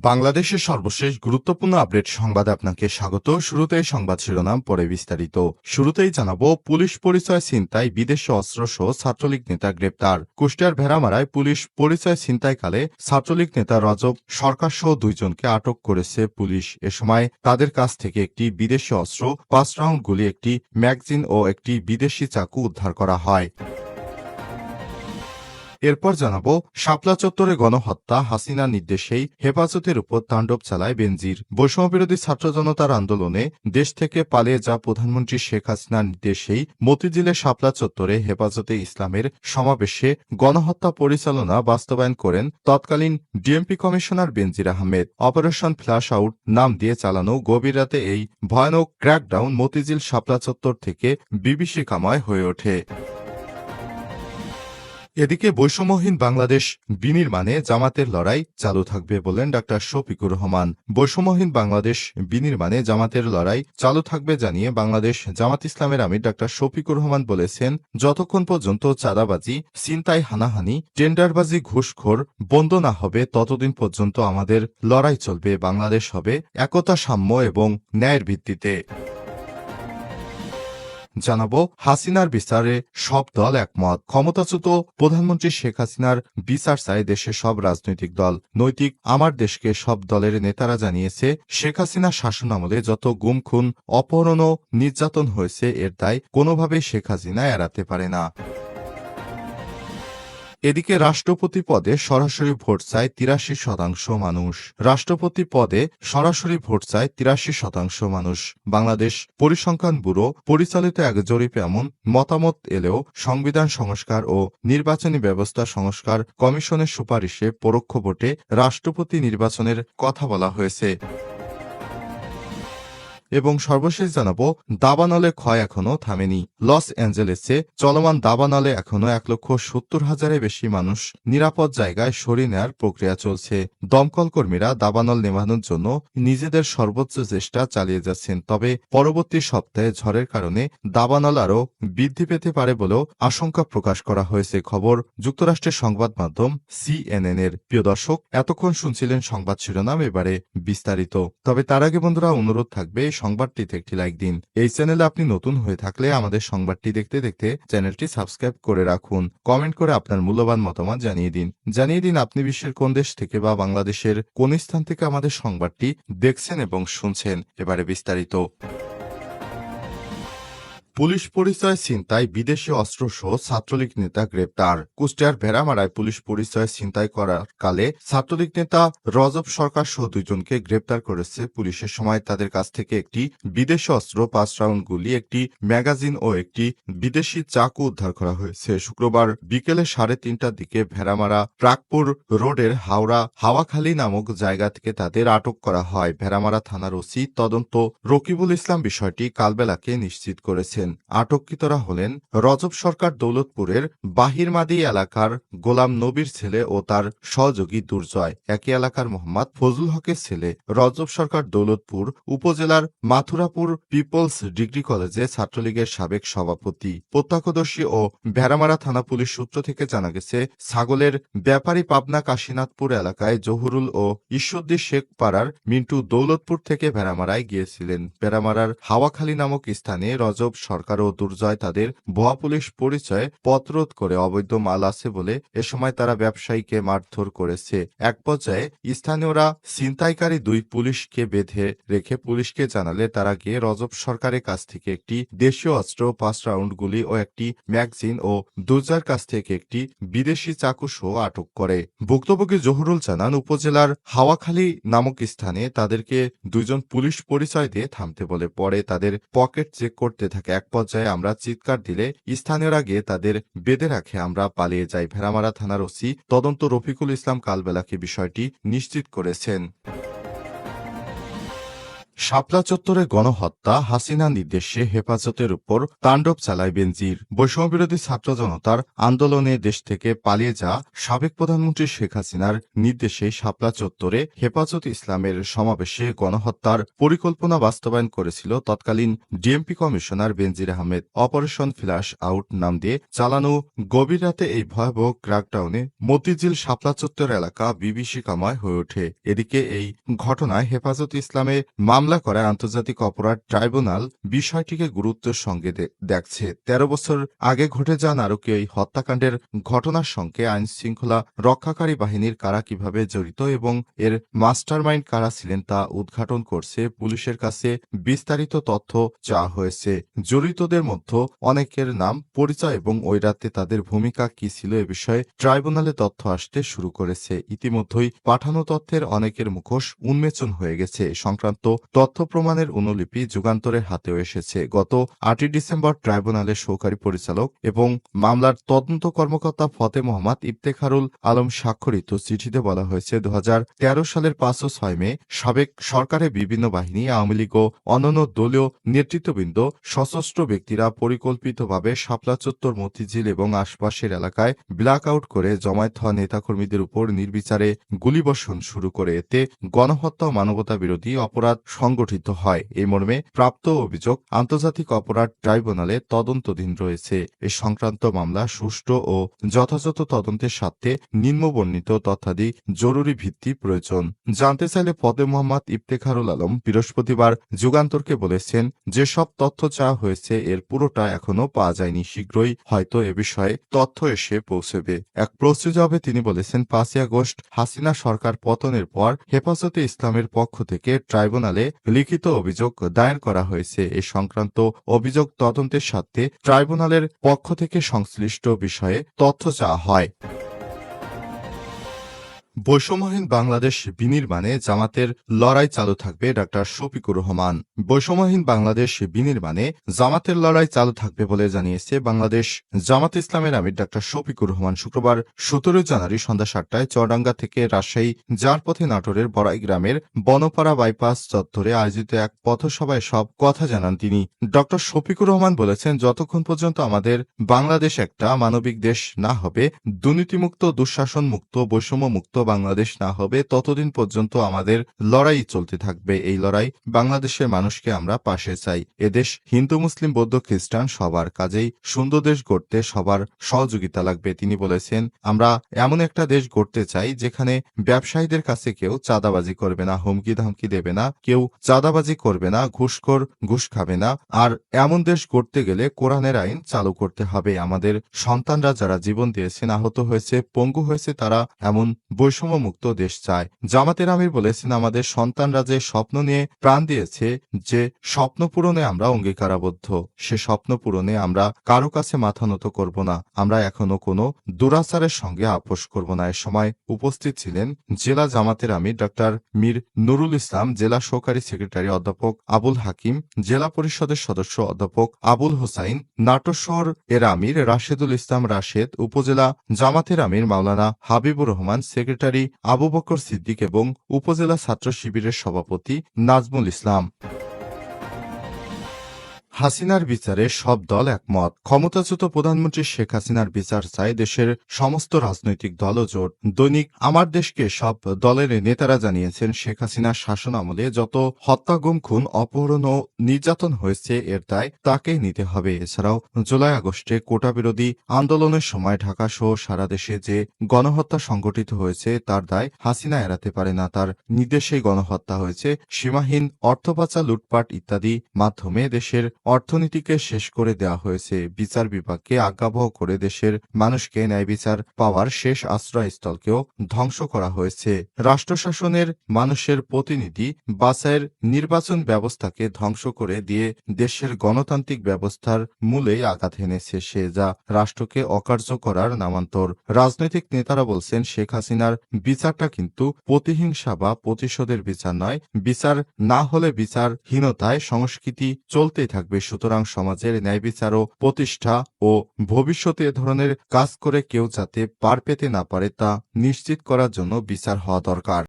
বাংলাদেশের সর্বশেষ গুরুত্বপূর্ণ আপডেট সংবাদে আপনাকে স্বাগত। শুরুতেই সংবাদ শিরোনাম, পরে বিস্তারিত। শুরুতেই জানাবো, পুলিশ পরিচয় ছিনতাই, বিদেশি অস্ত্রসহ ছাত্রলীগ নেতা গ্রেপ্তার। কুষ্টিয়ার ভেড়ামারায় পুলিশ পরিচয় ছিনতাইকালে ছাত্রলীগ নেতা রজব সরকারসহ 2 জনকে আটক করেছে পুলিশ। এ সময় তাদের কাছ থেকে একটি বিদেশি অস্ত্র, 5 রাউন্ড গুলি, একটি ম্যাগাজিন ও একটি বিদেশি চাকু উদ্ধার করা হয়। এরপর জানাবো, শাপলা চত্বরে গণহত্যা, হাসিনার নির্দেশেই হেফাজতের উপর তাণ্ডব চালায় বেনজির। বৈষম্যবিরোধী ছাত্র জনতার আন্দোলনে দেশ থেকে পালিয়ে যা প্রধানমন্ত্রী শেখ হাসিনার নির্দেশেই মতিঝিলের শাপলা চত্বরে হেফাজতে ইসলামের সমাবেশে গণহত্যা পরিচালনা বাস্তবায়ন করেন তৎকালীন ডিএমপি কমিশনার বেনজির আহমেদ। অপারেশন ফ্ল্যাশ আউট নাম দিয়ে চালানো গভীর রাতে এই ভয়ানক ক্র্যাকডাউন মতিঝিল শাপলা চত্বর থেকে বিভীষিকাময় হয়ে ওঠে। এদিকে বৈষম্যহীন বাংলাদেশ বিনির্মাণে জামাতের লড়াই চালু থাকবে বলেন ডা শফিকুর রহমান। বৈষম্যহীন বাংলাদেশ বিনির্মাণে জামাতের লড়াই চালু থাকবে জানিয়ে বাংলাদেশ জামাত ইসলামের আমির ডা শফিকুর রহমান বলেছেন, যতক্ষণ পর্যন্ত চাঁদাবাজি, ছিনতাই, হানাহানি, টেন্ডারবাজি, ঘুষখোর বন্ধ না হবে ততদিন পর্যন্ত আমাদের লড়াই চলবে। বাংলাদেশ হবে একতা, সাম্য এবং ন্যায়ের ভিত্তিতে। জানাবো, হাসিনার বিচারে সব দল একমত। ক্ষমতাচ্যুত প্রধানমন্ত্রী শেখ হাসিনার বিচার চায় দেশের সব রাজনৈতিক দল। নৈতিক আমার দেশকে সব দলের নেতারা জানিয়েছে, শেখ হাসিনার শাসনামলে যত গুম, খুন, অপহরণ ও নির্যাতন হয়েছে এর দায় কোনোভাবেই শেখ হাসিনা এড়াতে পারে না। এদিকে রাষ্ট্রপতি পদে সরাসরি ভোট চায় 83% মানুষ। রাষ্ট্রপতি পদে সরাসরি ভোট চায় 83% মানুষ। বাংলাদেশ পরিসংখ্যান ব্যুরো পরিচালিত এক জরিপে এমন মতামত এলেও সংবিধান সংস্কার ও নির্বাচনী ব্যবস্থা সংস্কার কমিশনের সুপারিশে পরোক্ষ ভোটে রাষ্ট্রপতি নির্বাচনের কথা বলা হয়েছে। এবং সর্বশেষ জানাবো, দাবানলে ক্ষয় এখনো থামেনি। লস অ্যাঞ্জেলেসে চলমান দাবানলে এখনো 1,70,000-এর বেশি মানুষ নিরাপদ জায়গায় সরিয়ে নেওয়ার প্রক্রিয়া চলছে। দমকল কর্মীরা দাবানল নেভানোর জন্য নিজেদের সর্বোচ্চ চেষ্টা চালিয়ে যাচ্ছেন। তবে পরবর্তী সপ্তাহে ঝড়ের কারণে দাবানল আরও বৃদ্ধি পেতে পারে বলেও আশঙ্কা প্রকাশ করা হয়েছে। খবর যুক্তরাষ্ট্রের সংবাদ মাধ্যম CNN-এর। প্রিয় দর্শক, এতক্ষণ শুনছিলেন সংবাদ শিরোনাম, এবারে বিস্তারিত। তবে তার আগে বন্ধুরা, অনুরোধ থাকবে সংবাদটিতে একটি লাইক দিন। এই চ্যানেলে আপনি নতুন হয়ে থাকলে আমাদের সংবাদটি দেখতে দেখতে চ্যানেলটি সাবস্ক্রাইব করে রাখুন। কমেন্ট করে আপনার মূল্যবান মতামত জানিয়ে দিন আপনি বিশ্বের কোন দেশ থেকে বা বাংলাদেশের কোন স্থান থেকে আমাদের সংবাদটি দেখছেন এবং শুনছেন। এবারে বিস্তারিত। পুলিশ পরিচয় ছিনতাই, বিদেশি অস্ত্রসহ ছাত্রলীগ নেতা গ্রেপ্তার। কুষ্টিয়ার ভেড়ামারায় পুলিশ পরিচয় ছিনতাই করার কালে ছাত্রলীগ নেতা রজব সরকার সহ 2 জনকে গ্রেপ্তার করেছে পুলিশের। সময় তাদের কাছ থেকে একটি বিদেশি অস্ত্র, 5 রাউন্ড গুলি, একটি ম্যাগাজিন ও একটি বিদেশি চাকু উদ্ধার করা হয়েছে। শুক্রবার বিকেলে 3:30টার দিকে ভেড়ামারা প্রাকপুর রোডের হাওয়াখালী নামক জায়গা থেকে তাদের আটক করা হয়। ভেড়ামারা থানার ওসি তদন্ত রকিবুল ইসলাম বিষয়টি কালবেলাকে নিশ্চিত করেছেন। আটককৃতরা হলেন রজব সরকার দৌলতপুরের বাহিরমাদি এলাকার গোলাম নবীর ছেলে ও তার সহযোগী দুর্জয়, একই এলাকার মোহাম্মদ ফজলুল হকের ছেলে। রজব সরকার দৌলতপুর উপজেলার মাথুরাপুর পিপলস ডিগ্রি কলেজে ছাত্রলীগের সাবেক সভাপতি। প্রত্যক্ষদর্শী ও ভেড়ামারা থানা পুলিশ সূত্র থেকে জানা গেছে, ছাগলের ব্যাপারী পাবনা কাশীনাথপুর এলাকায় জহুরুল ও ঈশ্বরদী শেখ পাড়ার মিন্টু দৌলতপুর থেকে ভেড়ামারায় গিয়েছিলেন। ভেড়ামারার হাওয়াখালী নামক স্থানে রজব সরকার ও দুর্জয় তাদের ভুয়া পুলিশ পরিচয়ে পথরোধ করে অবৈধ মাল আছে বলে এ সময় তারা ব্যবসায়ীকে মারধর করেছে। এক পর্যায়ে স্থানীয়রা ছিনতাইকারী 2 পুলিশকে বেঁধে রেখে পুলিশকে জানালে তারা গিয়ে রজব সরকারের কাছ থেকে একটি দেশীয় অস্ত্র, 5 রাউন্ড গুলি ও একটি ম্যাগাজিন ও দুর্জয়ের কাছ থেকে একটি বিদেশি চাকু সহ আটক করে। ভুক্তভোগী জহুরুল জানান, উপজেলার হাওয়াখালী নামক স্থানে তাদেরকে 2 জন পুলিশ পরিচয় দিয়ে থামতে বলে। পরে তাদের পকেট চেক করতে থাকে। এক পর্যায়ে আমরা চিৎকার দিলে স্থানীয়রা গিয়ে তাদের বেঁধে রাখে, আমরা পালিয়ে যাই। ভেড়ামারা থানার ওসি তদন্ত রফিকুল ইসলাম কালবেলাকে বিষয়টি নিশ্চিত করেছেন। শাপলা চত্বরে গণহত্যা, হাসিনা নির্দেশে হেফাজতের উপর তাণ্ডব চালায় বেনজির। বৈষম্যবিরোধী ছাত্র জনতার আন্দোলনে দেশ থেকে পালিয়ে যাওয়া সাবেক প্রধানমন্ত্রী শেখ হাসিনার নির্দেশে শাপলা চত্বরে হেফাজত ইসলামের সমাবেশে গণহত্যার পরিকল্পনা বাস্তবায়ন করেছিল তৎকালীন ডিএমপি কমিশনার বেনজির আহমেদ। অপারেশন ফ্ল্যাশ আউট নাম দিয়ে চালানো গভীর রাতে এই ভয়াবহ ক্র্যাকডাউনে মতিঝিল শাপলা চত্বর এলাকা বিভীষিকাময় হয়ে ওঠে। এদিকে এই ঘটনায় হেফাজত ইসলামে মামলা করায় আন্তর্জাতিক অপরাধ ট্রাইব্যুনাল বিষয়টিকে গুরুত্বের সঙ্গে দেখছে। ১৩ বছর আগে ঘটে যাওয়া নারকীয় এই হত্যাকাণ্ডের ঘটনার সঙ্গে আইন শৃঙ্খলা রক্ষাকারী বাহিনীর কারা কিভাবে জড়িত এবং এর মাস্টারমাইন্ড কারা ছিলেন তা উদ্ঘাটন করছে পুলিশের কাছে বিস্তারিত তথ্য চাওয়া হয়েছে। জড়িতদের মধ্যে অনেকের নাম, পরিচয় এবং ওই রাতে তাদের ভূমিকা কি ছিল এ বিষয়ে ট্রাইব্যুনালে তথ্য আসতে শুরু করেছে। ইতিমধ্যেই পাঠানো তথ্যের অনেকের মুখোশ উন্মোচন হয়ে গেছে। সংক্রান্ত তথ্য প্রমাণের অনুলিপি যুগান্তরের হাতেও এসেছে। গত ৮ই ডিসেম্বর ট্রাইব্যুনালের সহকারী পরিচালক এবং মামলার তদন্ত কর্মকর্তা ফতে মোহাম্মদ ইফতেখারুল আলম স্বাক্ষরিত চিঠিতে বলা হয়েছে ২০১৩ সালের ৫ ও ৬ মে সাবেক সরকারের বিভিন্ন বাহিনী, আওয়ামী লীগ ও অন্যান্য দলীয় নেতৃত্ববৃন্দ, সশস্ত্র ব্যক্তিরা পরিকল্পিতভাবে শাপলা চত্বর, মতিঝিল এবং আশপাশের এলাকায় ব্ল্যাক আউট করে জমায়েত হওয়া নেতাকর্মীদের উপর নির্বিচারে গুলিবর্ষণ শুরু করে এতে গণহত্যা ও মানবতা বিরোধী অপরাধ সংগঠিত হয়। এই মর্মে প্রাপ্ত অভিযোগ আন্তর্জাতিক অপরাধ ট্রাইব্যুনালে তদন্তাধীন রয়েছে। এ সংক্রান্ত মামলা সুষ্ঠু ও যথাযথ তদন্তের স্বার্থে নিম্নবর্ণিত তথ্যাদি জরুরি ভিত্তি প্রয়োজন। জানতে চাইলে ফতে মোহাম্মদ ইফতেখারুল আলম বৃহস্পতিবার যুগান্তরকে বলেছেন, যেসব তথ্য চাওয়া হয়েছে এর পুরোটা এখনো পাওয়া যায়নি। শীঘ্রই হয়তো এ বিষয়ে তথ্য এসে পৌঁছবে। এক প্রশ্নে জবাবে তিনি বলেছেন, ৫ই আগস্ট হাসিনা সরকার পতনের পর হেফাজতে ইসলামের পক্ষ থেকে ট্রাইব্যুনালে লিখিত অভিযোগ দায়ের করা হয়েছে। এ সংক্রান্ত অভিযোগ তদন্তের স্বার্থে ট্রাইব্যুনালের পক্ষ থেকে সংশ্লিষ্ট বিষয়ে তথ্য চাওয়া হয়। বৈষম্যহীন বাংলাদেশ বিনির্মাণে জামাতের লড়াই চালু থাকবে ডা. শফিকুর রহমান। বৈষম্যহীন বাংলাদেশ বিনির্মাণে জামাতের লড়াই চালু থাকবে বলে জানিয়েছে বাংলাদেশ জামাত ইসলামের আমির ডা. শফিকুর রহমান। শুক্রবার ১৭ জানুয়ারি সন্ধ্যা ৭টায় চুয়াডাঙ্গা থেকে রাজশাহী যাওয়ার পথে নাটোরের বড়াই গ্রামের বনপাড়া বাইপাস চত্বরে আয়োজিত এক পথসভায় সব কথা জানান তিনি। ড. শফিকুর রহমান বলেছেন, যতক্ষণ পর্যন্ত আমাদের বাংলাদেশ একটা মানবিক দেশ না হবে, দুর্নীতিমুক্ত, দুঃশাসন মুক্ত, বৈষম্য মুক্ত বাংলাদেশ না হবে, ততদিন পর্যন্ত আমাদের লড়াই চলতে থাকবে। এই লড়াই বাংলাদেশের মানুষকে আমরা পাশে চাই। এদেশ হিন্দু, মুসলিম, বৌদ্ধ, খ্রিস্টান সবার, কাজেই সুন্দর দেশ গড়তে সবার সহযোগিতা লাগবে। তিনি বলেছেন, আমরা এমন একটা দেশ গড়তে চাই যেখানে ব্যবসায়ীদের কাছে কেউ চাঁদাবাজি করবে না, হুমকি ধামকি দেবে না, কেউ চাঁদাবাজি করবে না, ঘুষখোর ঘুষ খাবে না। আর এমন দেশ গড়তে গেলে কোরআনের আইন চালু করতে হবে। আমাদের সন্তানরা যারা জীবন দিয়েছেন, আহত হয়েছে, পঙ্গু হয়েছে, তারা এমন বৈষম্যমুক্ত দেশ চায়। জামাতের আমির বলেছেন, আমাদের সন্তানরা যে স্বপ্ন নিয়ে প্রাণ দিয়েছে, যে স্বপ্ন পূরণে আমরা অঙ্গীকারাবদ্ধ, সে স্বপ্ন পূরণে আমরা কারো কাছে মাথা নত করব না। আমরা এখনো কোনো দুরাচারের সঙ্গে আপোষ করব না। এ সময় উপস্থিত ছিলেন জেলা জামাতের আমির ডা. মীর নুরুল ইসলাম, জেলা সহকারী সেক্রেটারি অধ্যাপক আবুল হাকিম, জেলা পরিষদের সদস্য অধ্যাপক আবুল হোসাইন, নাটোর শহর এর আমির রাশেদুল ইসলাম রাশেদ, উপজেলা জামাতের আমির মাওলানা হাবিবুর রহমান, সেক্রেটারি আবু বকর সিদ্দিক এবং উপজেলা ছাত্র শিবিরের সভাপতি নাজমুল ইসলাম। হাসিনার বিচারে সব দল একমত। ক্ষমতাচ্যুত প্রধানমন্ত্রী শেখ হাসিনার বিচার চায় দেশের সমস্ত রাজনৈতিক দল ও জোট। দৈনিক আমার দেশকে সব দলের নেতারা জানিয়েছেন, শেখ হাসিনার শাসন আমলে যত হত্যা, গুম, খুন, অপহরণ ও নির্যাতন হয়েছে এর দায় তাকেই নিতে হবে। এছাড়াও জুলাই আগস্টে কোটা বিরোধী আন্দোলনের সময় ঢাকা সহ সারা দেশে যে গণহত্যা সংঘটিত হয়েছে তার দায় হাসিনা এড়াতে পারে না। তার নির্দেশেই গণহত্যা হয়েছে। সীমাহীন অর্থ পাচার, লুটপাট ইত্যাদি মাধ্যমে দেশের অর্থনীতিকে শেষ করে দেওয়া হয়েছে। বিচার বিভাগকে আজ্ঞাবহ করে দেশের মানুষকে ন্যায় বিচার পাওয়ার শেষ আশ্রয়স্থলকেও ধ্বংস করা হয়েছে। রাষ্ট্রশাসনের মানুষের প্রতিনিধি বাছাইয়ের নির্বাচন ব্যবস্থাকে ধ্বংস করে দিয়ে দেশের গণতান্ত্রিক ব্যবস্থার মূলেই আঘাত এনেছে সে, যা রাষ্ট্রকে অকার্য করার নামান্তর। রাজনৈতিক নেতারা বলছেন, শেখ হাসিনার বিচারটা কিন্তু প্রতিহিংসা বা প্রতিশোধের বিচার নয়। বিচার না হলে বিচারহীনতায় সংস্কৃতি চলতেই থাকবে। সুতরাং সমাজের ন্যায় বিচার ও প্রতিষ্ঠা ও ভবিষ্যতে এ ধরনের কাজ করে কেউ যাতে পার পেতে না পারে তা নিশ্চিত করার জন্য বিচার হওয়া দরকার।